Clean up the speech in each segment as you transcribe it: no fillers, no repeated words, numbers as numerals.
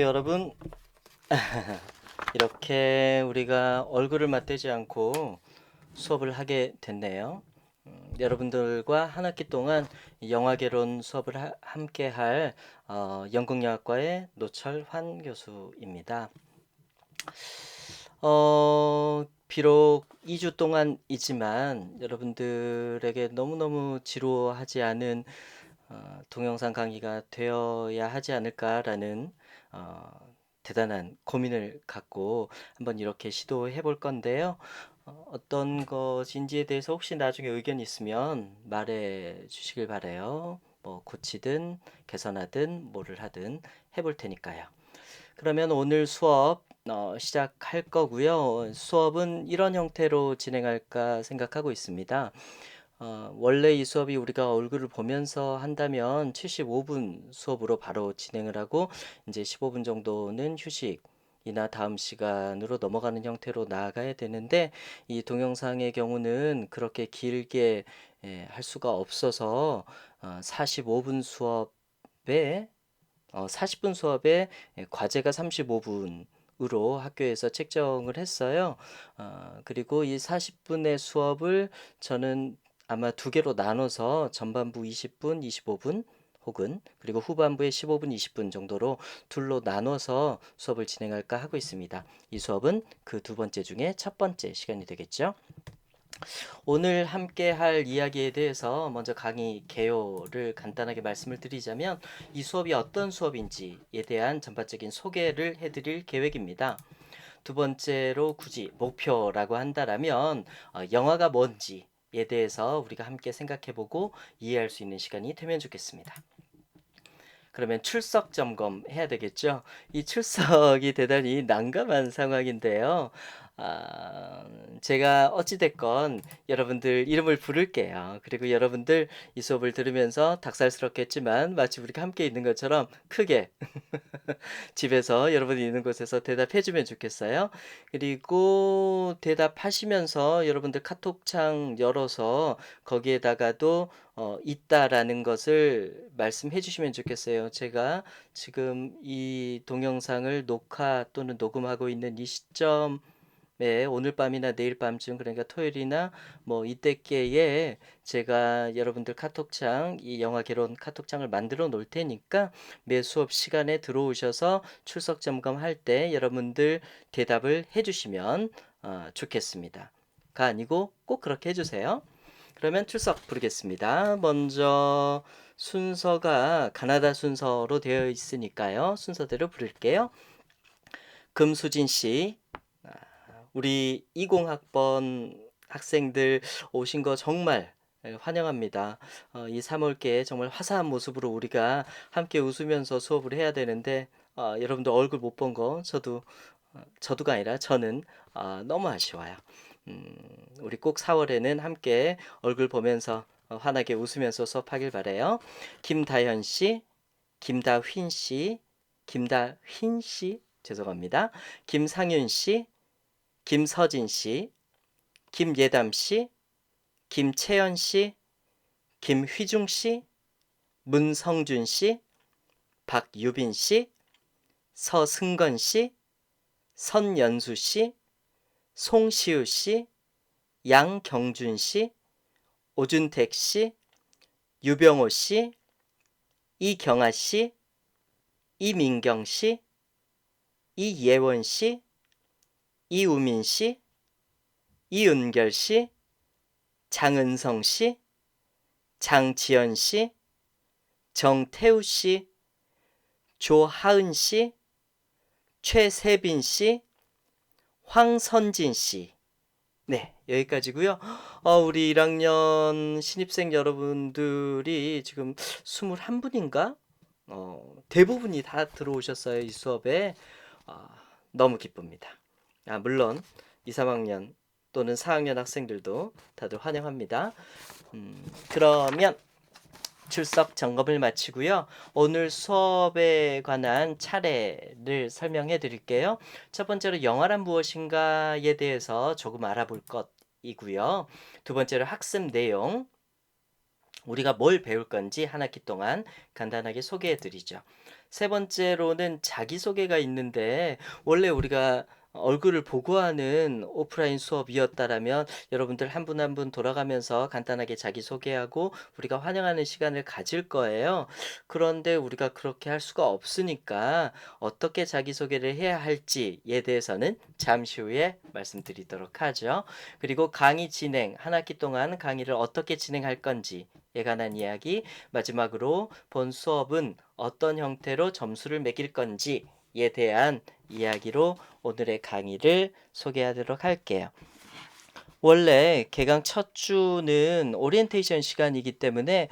여러분, 이렇게 우리가 얼굴을 맞대지 않고 수업을 하게 됐네요. 여러분들과 한 학기 동안 영화개론 수업을 함께 할 연극영화과의 노철환 교수입니다. 비록 2주 동안이지만 여러분들에게 너무너무 지루하지 않은 동영상 강의가 되어야 하지 않을까라는 어, 대단한 고민을 갖고 한번 이렇게 시도해 볼 건데요. 어떤 것인지에 대해서 혹시 나중에 의견 있으면 말해 주시길 바래요. 뭐 고치든 개선하든 뭐를 하든 해볼 테니까요. 그러면 오늘 수업 시작할 거고요. 수업은 이런 형태로 진행할까 생각하고 있습니다. 원래 이 수업이 우리가 얼굴을 보면서 한다면 75분 수업으로 바로 진행을 하고 이제 15분 정도는 휴식이나 다음 시간으로 넘어가는 형태로 나아가야 되는데 이 동영상의 경우는 그렇게 길게 할 수가 없어서 45분 수업에 40분 수업에 과제가 35분으로 학교에서 책정을 했어요. 그리고 이 40분의 수업을 저는 아마 두 개로 나눠서 전반부 20분, 25분 혹은 그리고 후반부에 15분, 20분 정도로 둘로 나눠서 수업을 진행할까 하고 있습니다. 이 수업은 그 두 번째 중에 첫 번째 시간이 되겠죠. 오늘 함께 할 이야기에 대해서 먼저 강의 개요를 간단하게 말씀을 드리자면 이 수업이 어떤 수업인지에 대한 전반적인 소개를 해드릴 계획입니다. 두 번째로 굳이 목표라고 한다라면 영화가 뭔지에 대해서 우리가 함께 생각해보고 이해할 수 있는 시간이 되면 좋겠습니다. 그러면 출석 점검해야 되겠죠. 이 출석이 대단히 난감한 상황인데요. 아, 제가 어찌됐건 여러분들 이름을 부를게요. 그리고 여러분들 이 수업을 들으면서 닭살스럽겠지만 마치 우리가 함께 있는 것처럼 크게 집에서 여러분이 있는 곳에서 대답해 주면 좋겠어요. 그리고 대답하시면서 여러분들 카톡창 열어서 거기에다가도 있다라는 것을 말씀해 주시면 좋겠어요. 제가 지금 이 동영상을 녹화 또는 녹음하고 있는 이 시점 오늘 밤이나 내일 밤쯤 그러니까 토요일이나 뭐 이때께에 제가 여러분들 카톡창 이 영화 개론 카톡창을 만들어 놓을 테니까 매 수업 시간에 들어오셔서 출석 점검할 때 여러분들 대답을 해주시면 좋겠습니다. 가 아니고 꼭 그렇게 해주세요. 그러면 출석 부르겠습니다. 먼저 순서가 가나다 순서로 되어 있으니까요. 순서대로 부를게요. 금수진 씨, 우리 20학번 학생들 오신 거 정말 환영합니다. 이 3월께 정말 화사한 모습으로 우리가 함께 웃으면서 수업을 해야 되는데 여러분들 얼굴 못 본 거 저도가 아니라 저는 너무 아쉬워요. 우리 꼭 4월에는 함께 얼굴 보면서 환하게 웃으면서 수업하길 바래요. 김다현 씨, 김다휜 씨, 김다휜 씨 죄송합니다. 김상윤 씨, 김서진 씨, 김예담 씨, 김채연 씨, 김휘중 씨, 문성준 씨, 박유빈 씨, 서승건 씨, 선연수 씨, 송시우 씨, 양경준 씨, 오준택 씨, 유병호 씨, 이경아 씨, 이민경 씨, 이예원 씨, 이우민 씨, 이은결 씨, 장은성 씨, 장지연 씨, 정태우 씨, 조하은 씨, 최세빈 씨, 황선진 씨. 네, 여기까지고요. 우리 1학년 신입생 여러분들이 지금 21분인가? 대부분이 다 들어오셨어요, 이 수업에. 아, 너무 기쁩니다. 물론 2, 3학년 또는 4학년 학생들도 다들 환영합니다. 그러면 출석 점검을 마치고요. 오늘 수업에 관한 차례를 설명해 드릴게요. 첫 번째로 영화란 무엇인가에 대해서 조금 알아볼 것이고요. 두 번째로 학습 내용, 우리가 뭘 배울 건지 한 학기 동안 간단하게 소개해 드리죠. 세 번째로는 자기소개가 있는데 원래 우리가 얼굴을 보고 하는 오프라인 수업이었다라면 여러분들 한 분 한 분 돌아가면서 간단하게 자기소개하고 우리가 환영하는 시간을 가질 거예요. 그런데 우리가 그렇게 할 수가 없으니까 어떻게 자기소개를 해야 할지에 대해서는 잠시 후에 말씀드리도록 하죠. 그리고 강의 진행, 한 학기 동안 강의를 어떻게 진행할 건지에 관한 이야기, 마지막으로 본 수업은 어떤 형태로 점수를 매길 건지에 대한 이야기로 오늘의 강의를 소개하도록 할게요. 원래 개강 첫 주는 오리엔테이션 시간이기 때문에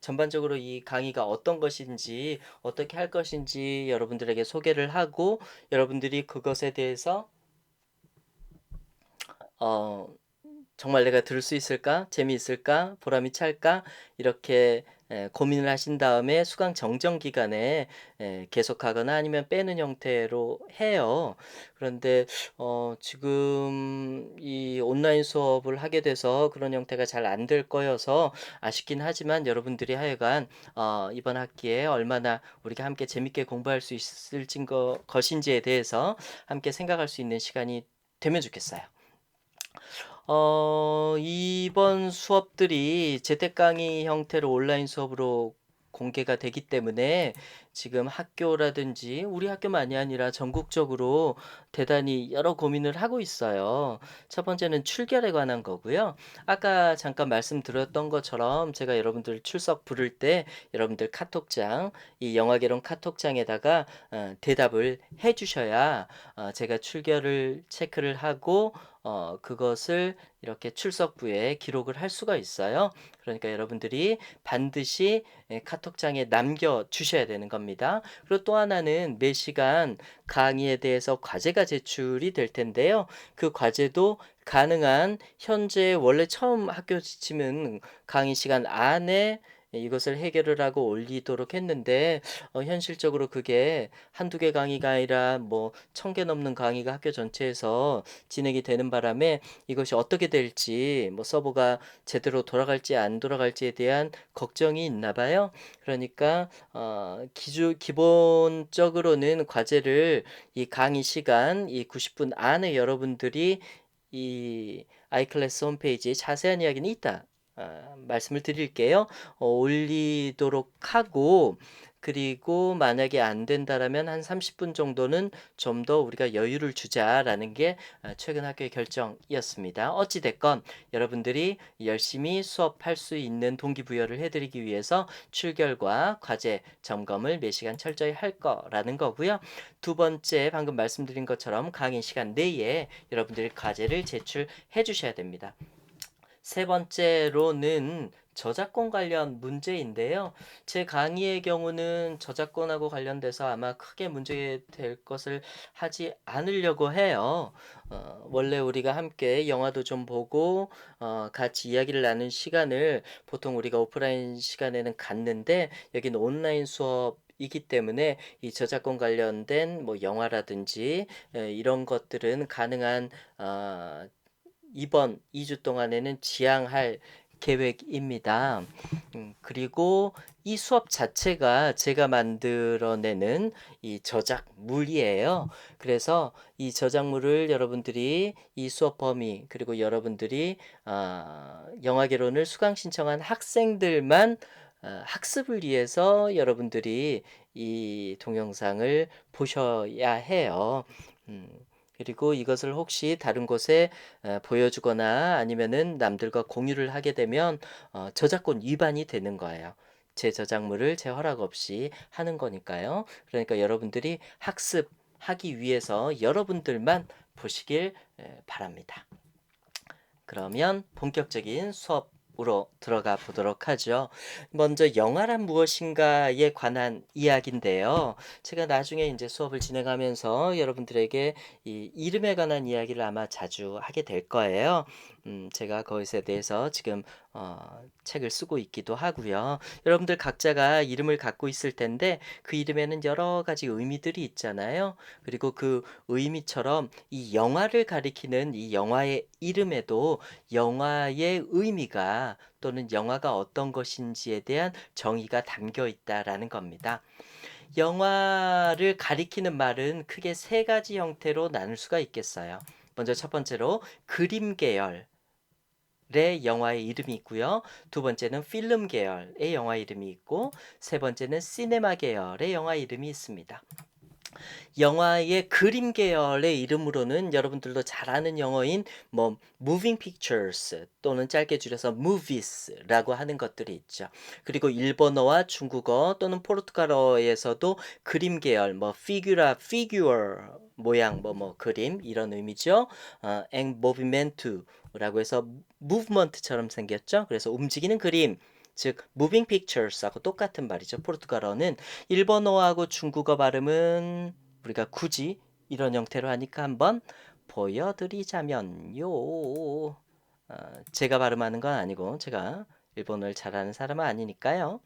전반적으로 이 강의가 어떤 것인지 어떻게 할 것인지 여러분들에게 소개를 하고 여러분들이 그것에 대해서 어, 정말 내가 들을 수 있을까? 재미있을까? 보람이 찰까? 이렇게 고민을 하신 다음에 수강 정정 기간에 계속하거나 아니면 빼는 형태로 해요. 그런데 지금 이 온라인 수업을 하게 돼서 그런 형태가 잘 안 될 거여서 아쉽긴 하지만 여러분들이 하여간 이번 학기에 얼마나 우리가 함께 재밌게 공부할 수 있을진 것인지에 대해서 함께 생각할 수 있는 시간이 되면 좋겠어요. 이번 수업들이 재택 강의 형태로 온라인 수업으로 공개가 되기 때문에 지금 학교라든지 우리 학교만이 아니라 전국적으로 대단히 여러 고민을 하고 있어요. 첫 번째는 출결에 관한 거고요. 아까 잠깐 말씀드렸던 것처럼 제가 여러분들 출석 부를 때 여러분들 카톡장, 이 영화개론 카톡장에다가 대답을 해 주셔야 제가 출결을 체크를 하고 그것을 이렇게 출석부에 기록을 할 수가 있어요. 그러니까 여러분들이 반드시 카톡장에 남겨 주셔야 되는 겁니다. 그리고 또 하나는 매 시간 강의에 대해서 과제가 제출이 될 텐데요. 그 과제도 가능한 현재 원래 처음 학교 지침은 강의 시간 안에 이것을 해결을 하고 올리도록 했는데 현실적으로 그게 한두 개 강의가 아니라 뭐 1000개 넘는 강의가 학교 전체에서 진행이 되는 바람에 이것이 어떻게 될지 뭐 서버가 제대로 돌아갈지 안 돌아갈지에 대한 걱정이 있나 봐요. 그러니까 기본적으로는 과제를 이 강의 시간 이 90분 안에 여러분들이 이 아이클래스 홈페이지에 자세한 이야기는 있다. 말씀을 드릴게요. 올리도록 하고 그리고 만약에 안 된다라면 한 30분 정도는 좀 더 우리가 여유를 주자라는 게 최근 학교의 결정이었습니다. 어찌 됐건 여러분들이 열심히 수업할 수 있는 동기부여를 해드리기 위해서 출결과 과제 점검을 매 시간 철저히 할 거라는 거고요. 두 번째 방금 말씀드린 것처럼 강의 시간 내에 여러분들이 과제를 제출해 주셔야 됩니다. 세 번째로는 저작권 관련 문제인데요. 제 강의의 경우는 저작권하고 관련돼서 아마 크게 문제될 것을 하지 않으려고 해요. 원래 우리가 함께 영화도 좀 보고 같이 이야기를 나눈 시간을 보통 우리가 오프라인 시간에는 갖는데 여기는 온라인 수업 이기 때문에 이 저작권 관련된 뭐 영화라든지 이런 것들은 가능한 이번 2주 동안에는 지향할 계획입니다. 그리고 이 수업 자체가 제가 만들어내는 이 저작물이에요. 그래서 이 저작물을 여러분들이 이 수업 범위 그리고 여러분들이 영화개론을 수강 신청한 학생들만 학습을 위해서 여러분들이 이 동영상을 보셔야 해요. 음, 그리고 이것을 혹시 다른 곳에 보여주거나 아니면은 남들과 공유를 하게 되면 저작권 위반이 되는 거예요. 제 저작물을 제 허락 없이 하는 거니까요. 그러니까 여러분들이 학습하기 위해서 여러분들만 보시길 바랍니다. 그러면 본격적인 수업으로 들어가 보도록 하죠. 먼저 영화란 무엇인가에 관한 이야기인데요. 제가 나중에 이제 수업을 진행하면서 여러분들에게 이 이름에 관한 이야기를 아마 자주 하게 될 거예요. 제가 그것에 대해서 지금 책을 쓰고 있기도 하고요. 여러분들 각자가 이름을 갖고 있을 텐데 그 이름에는 여러 가지 의미들이 있잖아요. 그리고 그 의미처럼 이 영화를 가리키는 이 영화의 이름에도 영화의 의미가 또는 영화가 어떤 것인지에 대한 정의가 담겨 있다라는 겁니다. 영화를 가리키는 말은 크게 세 가지 형태로 나눌 수가 있겠어요. 먼저 첫 번째로 그림 계열의 영화의 이름이 있고요. 두 번째는 필름 계열의 영화 이름이 있고, 세 번째는 시네마 계열의 영화 이름이 있습니다. 영화의 그림 계열의 이름으로는 여러분들도 잘 아는 영어인 뭐 moving pictures 또는 짧게 줄여서 movies라고 하는 것들이 있죠. 그리고 일본어와 중국어 또는 포르투갈어에서도 그림 계열 뭐 figure 모양 뭐 그림 이런 의미죠. en movimento라고 해서 movement처럼 생겼죠. 그래서 움직이는 그림 즉 moving pictures하고 똑같은 말이죠. 포르투갈어는 일본어하고 중국어 발음은 우리가 굳이 이런 형태로 하니까 한번 보여드리자면요. 제가 발음하는 건 아니고 제가 일본어를 잘하는 사람은 아니니까요.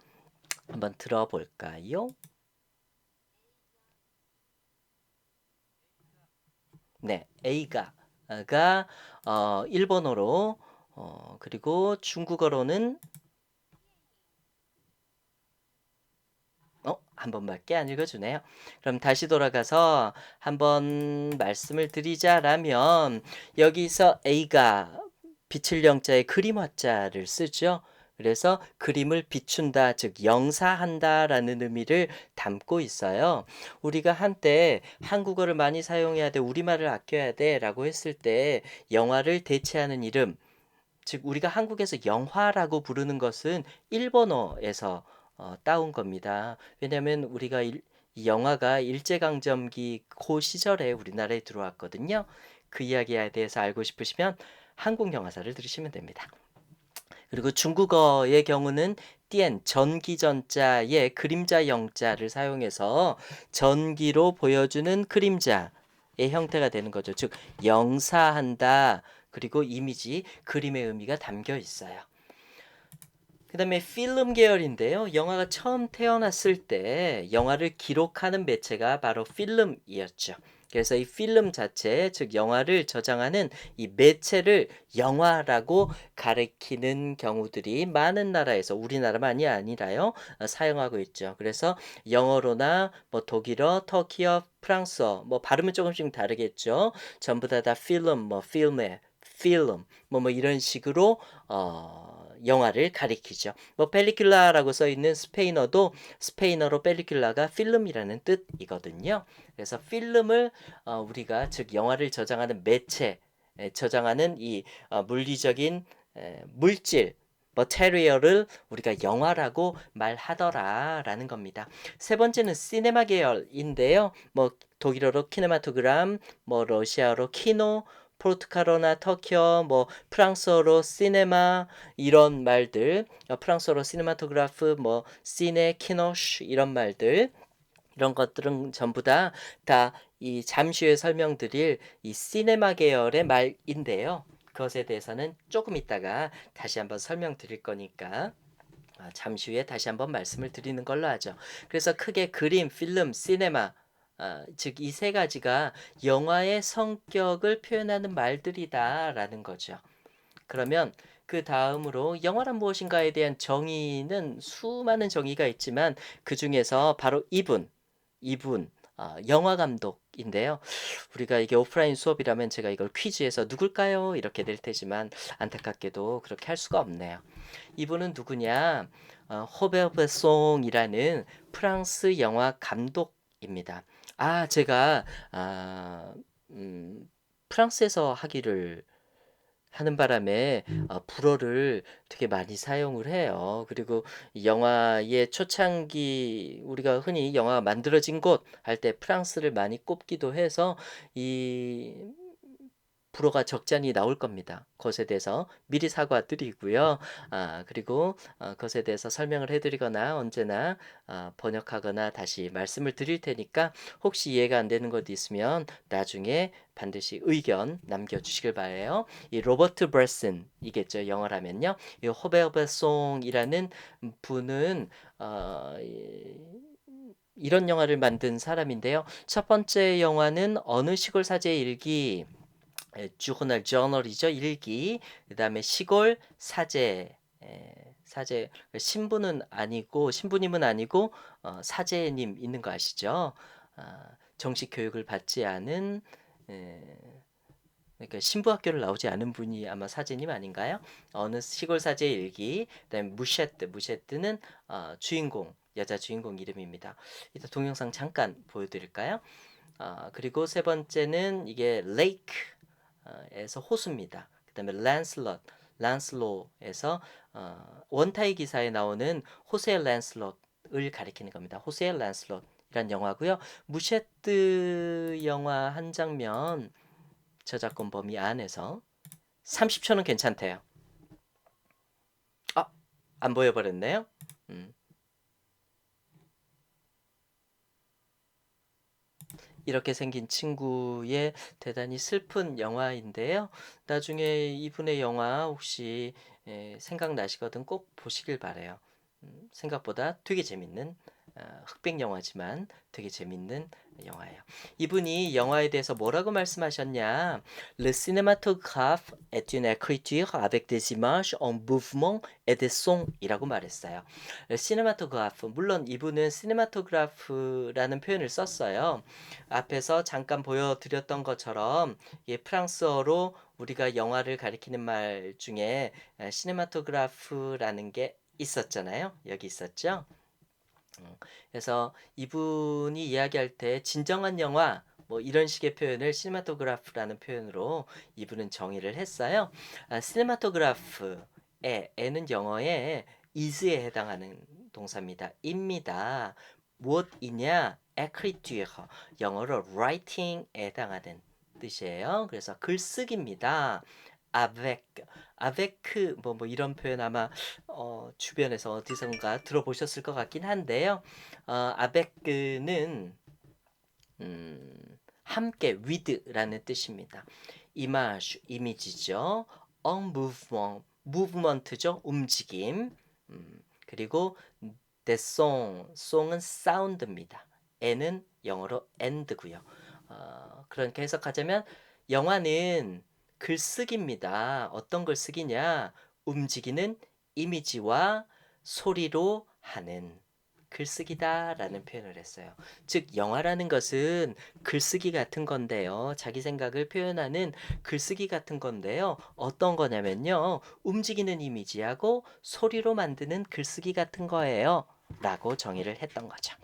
한번 들어볼까요? 네, A가가 일본어로 그리고 중국어로는 한 번밖에 안 읽어주네요. 그럼 다시 돌아가서 한번 말씀을 드리자라면 여기서 A가 빛을 영자에 그림 화자를 쓰죠. 그래서 그림을 비춘다, 즉 영사한다라는 의미를 담고 있어요. 우리가 한때 한국어를 많이 사용해야 돼, 우리말을 아껴야 돼라고 했을 때 영화를 대체하는 이름, 즉 우리가 한국에서 영화라고 부르는 것은 일본어에서 따온 겁니다. 왜냐하면 우리가 이 영화가 일제강점기 고 시절에 우리나라에 들어왔거든요. 그 이야기에 대해서 알고 싶으시면 한국 영화사를 들으시면 됩니다. 그리고 중국어의 경우는 띠엔 전기전자의 그림자 영자를 사용해서 전기로 보여주는 그림자의 형태가 되는 거죠. 즉 영사한다. 그리고 이미지, 그림의 의미가 담겨 있어요. 그 다음에 필름 계열인데요. 영화가 처음 태어났을 때 영화를 기록하는 매체가 바로 필름이었죠. 그래서 이 필름 자체, 즉 영화를 저장하는 이 매체를 영화라고 가리키는 경우들이 많은 나라에서 우리나라만이 아니라요. 사용하고 있죠. 그래서 영어로나 뭐 독일어, 터키어, 프랑스어 뭐 발음은 조금씩 다르겠죠. 전부 다 필름, 뭐 필메, 필름 뭐 이런 식으로 영화를 가리키죠. 뭐 펠리큘라라고 써 있는 스페인어도 스페인어로 펠리큘라가 필름이라는 뜻이거든요. 그래서 필름을 우리가 즉 영화를 저장하는 매체, 저장하는 이 물리적인 물질 머테리얼을 우리가 영화라고 말하더라라는 겁니다. 세 번째는 시네마 계열인데요. 뭐 독일어로 키네마토그람, 뭐 러시아어로 키노, 포르투갈어나 터키어, 뭐 프랑스어로 시네마 이런 말들, 프랑스어로 시네마토그라프, 뭐 시네, 키노쉬 이런 말들 이런 것들은 전부 다 이 잠시 후에 설명드릴 이 시네마 계열의 말인데요. 그것에 대해서는 조금 있다가 다시 한번 설명드릴 거니까 잠시 후에 다시 한번 말씀을 드리는 걸로 하죠. 그래서 크게 그림, 필름, 시네마 즉 이 세 가지가 영화의 성격을 표현하는 말들이다라는 거죠. 그러면 그 다음으로 영화란 무엇인가에 대한 정의는 수많은 정의가 있지만 그 중에서 바로 이분 영화 감독인데요. 우리가 이게 오프라인 수업이라면 제가 이걸 퀴즈에서 누굴까요? 이렇게 낼 테지만 안타깝게도 그렇게 할 수가 없네요. 이분은 누구냐? 호베르 베송이라는 프랑스 영화 감독입니다. 제가 프랑스에서 하기를 하는 바람에 불어를 되게 많이 사용을 해요. 그리고 영화의 초창기 우리가 흔히 영화가 만들어진 곳 할 때 프랑스를 많이 꼽기도 해서 이 불어가 적잖이 나올 겁니다. 그것에 대해서 미리 사과드리고요. 그리고 그것에 대해서 설명을 해드리거나 언제나 번역하거나 다시 말씀을 드릴 테니까 혹시 이해가 안 되는 것 있으면 나중에 반드시 의견 남겨주시길 바래요. 이 로버트 브레슨이겠죠. 영어라면요. 이 호베르베송이라는 분은 이런 영화를 만든 사람인데요. 첫 번째 영화는 어느 시골 사제의 일기 주호널 저널이죠. 일기. 그다음에 시골 사제 사제 신부는 아니고 신부님은 아니고 사제님 있는 거 아시죠? 정식 교육을 받지 않은 에, 그러니까 신부 학교를 나오지 않은 분이 아마 사제님 아닌가요? 어느 시골 사제의 일기. 그다음에 무셰트는 주인공 여자 주인공 이름입니다. 이따 동영상 잠깐 보여드릴까요? 그리고 세 번째는 이게 레이크에서 호수입니다. 그다음에 란슬롯에서 원타이 기사에 나오는 호세 란슬롯을 가리키는 겁니다. 호세 란슬롯이란 영화고요. 무셰트 영화 한 장면 저작권 범위 안에서 30초는 괜찮대요. 안 보여버렸네요. 이렇게 생긴 친구의 대단히 슬픈 영화인데요. 나중에 이분의 영화 혹시 생각나시거든 꼭 보시길 바래요. 생각보다 되게 재밌는 흑백 영화지만 되게 재밌는 영화예요. 이분이 영화에 대해서 뭐라고 말씀하셨냐? Le cinématographe est une écriture avec des images en mouvement et des sons 이라고 말했어요. 시네마토그래프 물론 이분은 시네마토그래프라는 표현을 썼어요. 앞에서 잠깐 보여드렸던 것처럼 프랑스어로 우리가 영화를 가리키는 말 중에 시네마토그래프라는 게 있었잖아요. 여기 있었죠. 그래서 이분이 이야기할 때 진정한 영화 뭐 이런 식의 표현을 시네마토그래프라는 표현으로 이분은 정의를 했어요. 시네마토그래프의 에는 영어에 is에 해당하는 동사입니다. 입니다. 무엇이냐? écriture 영어로 writing에 해당하는 뜻이에요. 그래서 글쓰기입니다. avec 뭐 이런 표현 아마 주변에서 어디선가 들어보셨을 것 같긴 한데요. 아베크는 함께 with라는 뜻입니다. image 이미지죠. en movement죠. 움직임. 그리고 the song은 사운드입니다. n은 영어로 and고요. 그렇게 해석하자면 영화는 글쓰기입니다. 어떤 글쓰기냐? 움직이는 이미지와 소리로 하는 글쓰기다라는 표현을 했어요. 즉 영화라는 것은 글쓰기 같은 건데요. 자기 생각을 표현하는 글쓰기 같은 건데요. 어떤 거냐면요. 움직이는 이미지하고 소리로 만드는 글쓰기 같은 거예요. 라고 정의를 했던 거죠.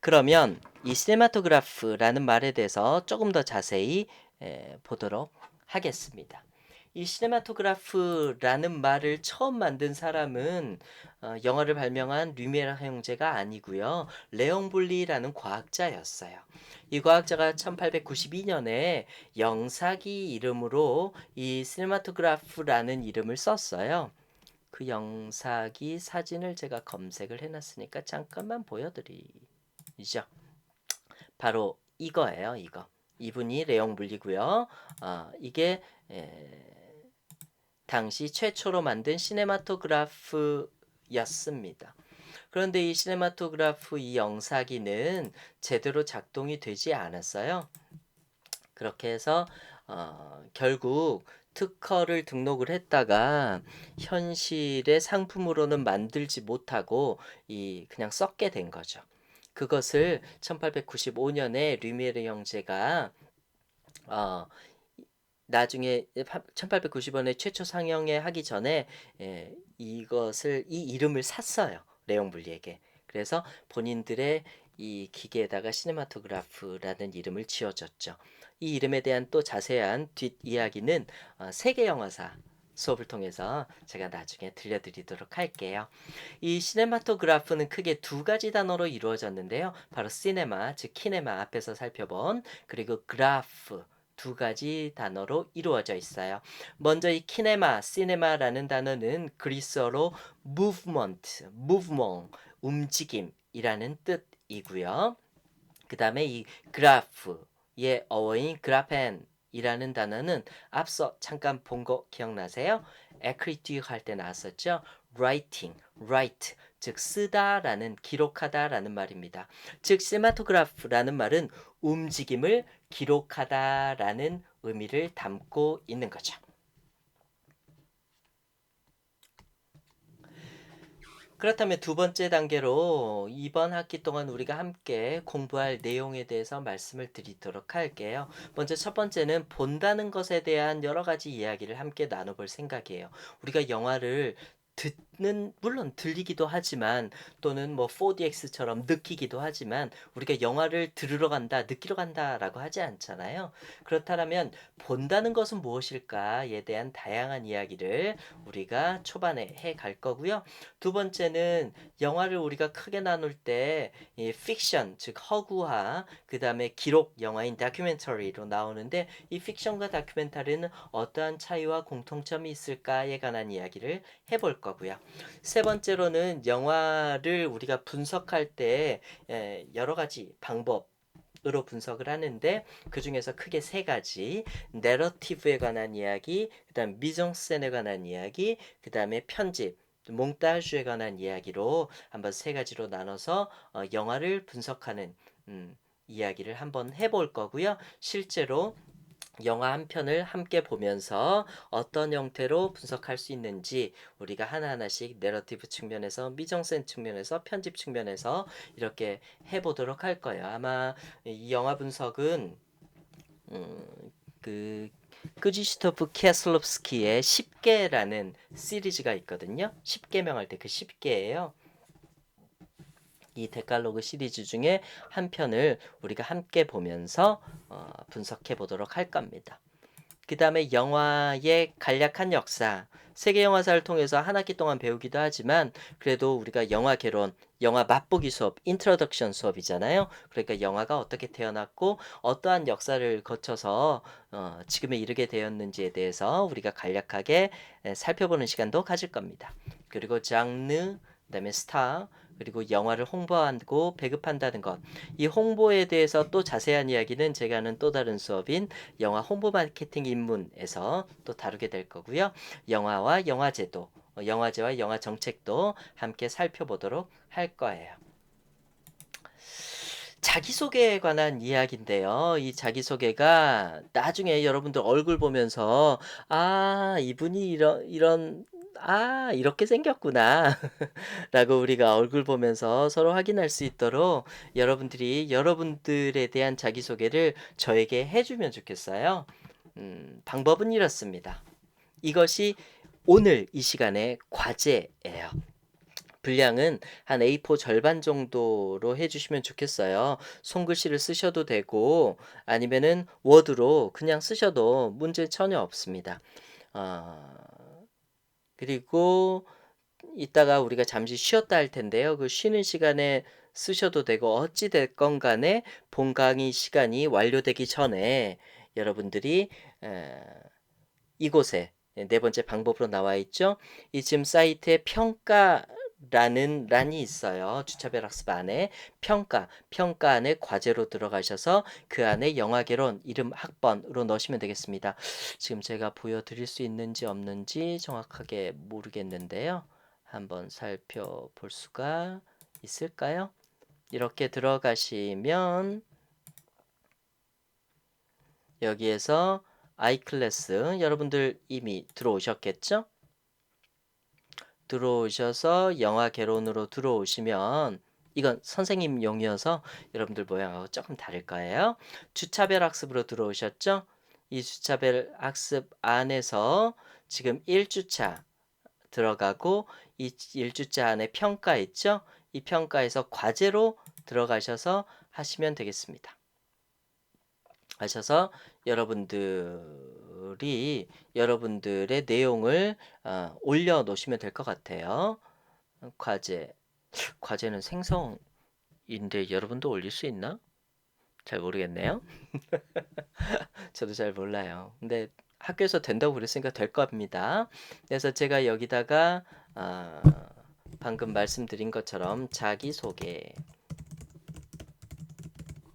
그러면 이 시네마토그래프라는 말에 대해서 조금 더 자세히 보도록 하겠습니다. 이 시네마토그래프라는 말을 처음 만든 사람은 영화를 발명한 류미에르 형제가 아니고요. 레옹 블리라는 과학자였어요. 이 과학자가 1892년에 영사기 이름으로 이 시네마토그래프라는 이름을 썼어요. 그 영사기 사진을 제가 검색을 해놨으니까 잠깐만 보여드리죠. 바로 이거예요. 이거. 이분이 레옹 블리고요. 이게 당시 최초로 만든 시네마토그래프였습니다. 그런데 이 시네마토그래프 이 영사기는 제대로 작동이 되지 않았어요. 그렇게 해서 결국 특허를 등록을 했다가 현실의 상품으로는 만들지 못하고 그냥 썩게 된 거죠. 그것을 1895년에 류미에르 형제가 나중에 1895년에 최초 상영에 하기 전에 이 이름을 샀어요. 레옹 블리에게. 그래서 본인들의 이 기계에다가 시네마토그래프라는 이름을 지어줬죠. 이 이름에 대한 또 자세한 뒷이야기는 세계 영화사 수업을 통해서 제가 나중에 들려드리도록 할게요. 이 시네마토그래프는 크게 두 가지 단어로 이루어졌는데요. 바로 시네마, 즉 키네마 앞에서 살펴본 그리고 그래프 두 가지 단어로 이루어져 있어요. 먼저 이 키네마, 시네마라는 단어는 그리스어로 movement, 움직임이라는 뜻이고요. 그 다음에 이 그래프의 어원인 그래펜이라는 단어는 앞서 잠깐 본 거 기억나세요? 에크리티브 할 때 나왔었죠? write, 즉 쓰다라는 기록하다라는 말입니다. 즉 시네마토그래프라는 말은 움직임을 기록하다라는 의미를 담고 있는 거죠. 그렇다면 두 번째 단계로 이번 학기 동안 우리가 함께 공부할 내용에 대해서 말씀을 드리도록 할게요. 먼저 첫 번째는 본다는 것에 대한 여러 가지 이야기를 함께 나눠볼 생각이에요. 우리가 영화를 듣는 물론 들리기도 하지만 또는 뭐 4DX처럼 느끼기도 하지만 우리가 영화를 들으러 간다, 느끼러 간다라고 하지 않잖아요. 그렇다면 본다는 것은 무엇일까에 대한 다양한 이야기를 우리가 초반에 해 갈 거고요. 두 번째는 영화를 우리가 크게 나눌 때 이 픽션, 즉 허구화, 그 다음에 기록 영화인 다큐멘터리로 나오는데 이 픽션과 다큐멘터리는 어떠한 차이와 공통점이 있을까에 관한 이야기를 해볼 거고요. 세 번째로는 영화를 우리가 분석할 때 여러 가지 방법 으로 분석을 하는데 그 중에서 크게 세 가지 내러티브에 관한 이야기, 그다음 미정센에 관한 이야기, 그다음에 편집 몽타주에 관한 이야기로 한번 세 가지로 나눠서 영화를 분석하는 이야기를 한번 해볼 거고요. 실제로 영화 한 편을 함께 보면서 어떤 형태로 분석할 수 있는지 우리가 하나하나씩 내러티브 측면에서 미정센 측면에서 편집 측면에서 이렇게 해보도록 할 거예요. 아마 이 영화 분석은 그 끄지시토프 키아슬롭스키의 10개라는 시리즈가 있거든요. 10개명 할 때 그 10개예요. 이 데칼로그 시리즈 중에 한 편을 우리가 함께 보면서 분석해 보도록 할 겁니다. 그 다음에 영화의 간략한 역사, 세계 영화사를 통해서 한 학기 동안 배우기도 하지만 그래도 우리가 영화 개론, 영화 맛보기 수업, 인트로덕션 수업이잖아요. 그러니까 영화가 어떻게 태어났고 어떠한 역사를 거쳐서 지금에 이르게 되었는지에 대해서 우리가 간략하게 살펴보는 시간도 가질 겁니다. 그리고 장르, 그다음에 스타, 그리고 영화를 홍보하고 배급한다는 것. 이 홍보에 대해서 또 자세한 이야기는 제가 하는 또 다른 수업인 영화 홍보 마케팅 입문에서 또 다루게 될 거고요. 영화와 영화제도, 영화제와 영화 정책도 함께 살펴보도록 할 거예요. 자기소개에 관한 이야기인데요. 이 자기소개가 나중에 여러분들 얼굴 보면서 아, 이분이 이렇게 생겼구나. 라고 우리가 얼굴 보면서 서로 확인할 수 있도록 여러분들이 여러분들에 대한 자기소개를 저에게 해주면 좋겠어요. 방법은 이렇습니다. 이것이 오늘 이 시간의 과제예요. 분량은 한 A4 절반 정도로 해주시면 좋겠어요. 손글씨를 쓰셔도 되고 아니면은 워드로 그냥 쓰셔도 문제 전혀 없습니다. 어, 그리고 이따가 우리가 잠시 쉬었다 할 텐데요. 그 쉬는 시간에 쓰셔도 되고 어찌 됐건 간에 본 강의 시간이 완료되기 전에 여러분들이 에, 이곳에 네 번째 방법으로 나와 있죠. 이 지금 사이트에 평가라는 란이 있어요. 주차별 학습 안에 평가 안에 과제로 들어가셔서 그 안에 영화개론 이름 학번으로 넣으시면 되겠습니다. 지금 제가 보여드릴 수 있는지 없는지 정확하게 모르겠는데요. 한번 살펴볼 수가 있을까요? 이렇게 들어가시면 여기에서 iClass 여러분들 이미 들어오셨겠죠? 들어오셔서 영화 개론으로 들어오시면 이건 선생님용이어서 여러분들 모양하고 조금 다를 거예요. 주차별 학습으로 들어오셨죠? 이 주차별 학습 안에서 지금 1주차 들어가고 이 1주차 안에 평가 있죠? 이 평가에서 과제로 들어가셔서 하시면 되겠습니다. 하셔서 여러분들이 여러분들의 내용을 올려 놓으시면 될 것 같아요. 과제는 생성인데 여러분도 올릴 수 있나? 잘 모르겠네요. 저도 잘 몰라요. 근데 학교에서 된다고 그랬으니까 될 겁니다. 그래서 제가 여기다가 방금 말씀드린 것처럼 자기소개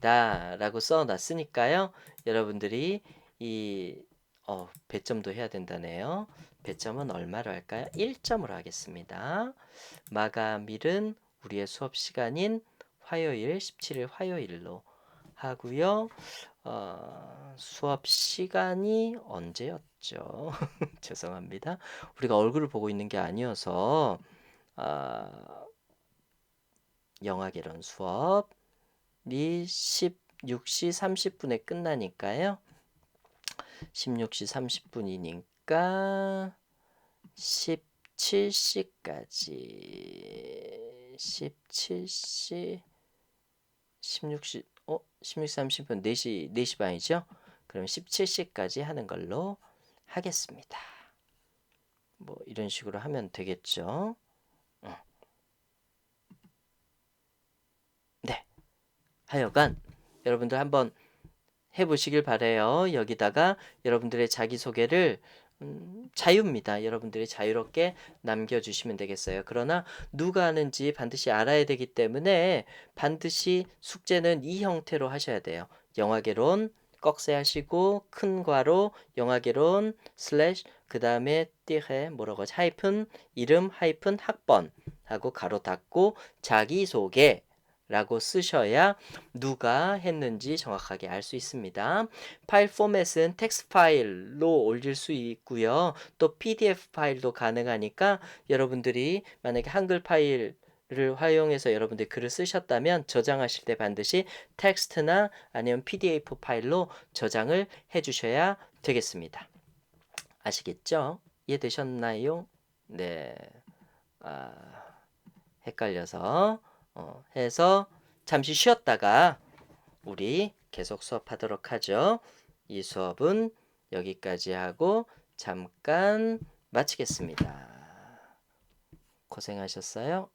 라고 써놨으니까요. 여러분들이 이 배점도 해야 된다네요. 배점은 얼마로 할까요? 1점으로 하겠습니다. 마감일은 우리의 수업 시간인 화요일 17일 화요일로 하고요. 수업 시간이 언제였죠? 죄송합니다. 우리가 얼굴을 보고 있는 게 아니어서 영화개론 수업이 16시 30분에 끝나니까요. 16시 30분이니까 17시까지 17시 16시 16시 30분 4시 반이죠? 그럼 17시까지 하는 걸로 하겠습니다. 뭐 이런 식으로 하면 되겠죠? 네. 하여간 여러분들 한번 해보시길 바래요. 여기다가 여러분들의 자기소개를 자유입니다. 여러분들이 자유롭게 남겨주시면 되겠어요. 그러나 누가 하는지 반드시 알아야 되기 때문에 반드시 숙제는 이 형태로 하셔야 돼요. 영화개론 꺽쇠 하시고 큰 괄호 영화개론 슬래시 그 다음에 띠해 뭐라고 하지? 하이픈 이름 하이픈 학번 하고 가로 닫고 자기소개 라고 쓰셔야 누가 했는지 정확하게 알 수 있습니다. 파일 포맷은 텍스트 파일로 올릴 수 있고요. 또 PDF 파일도 가능하니까 여러분들이 만약에 한글 파일을 활용해서 여러분들이 글을 쓰셨다면 저장하실 때 반드시 텍스트나 아니면 PDF 파일로 저장을 해 주셔야 되겠습니다. 아시겠죠? 이해되셨나요? 네. 헷갈려서 해서 잠시 쉬었다가 우리 계속 수업하도록 하죠. 이 수업은 여기까지 하고 잠깐 마치겠습니다. 고생하셨어요.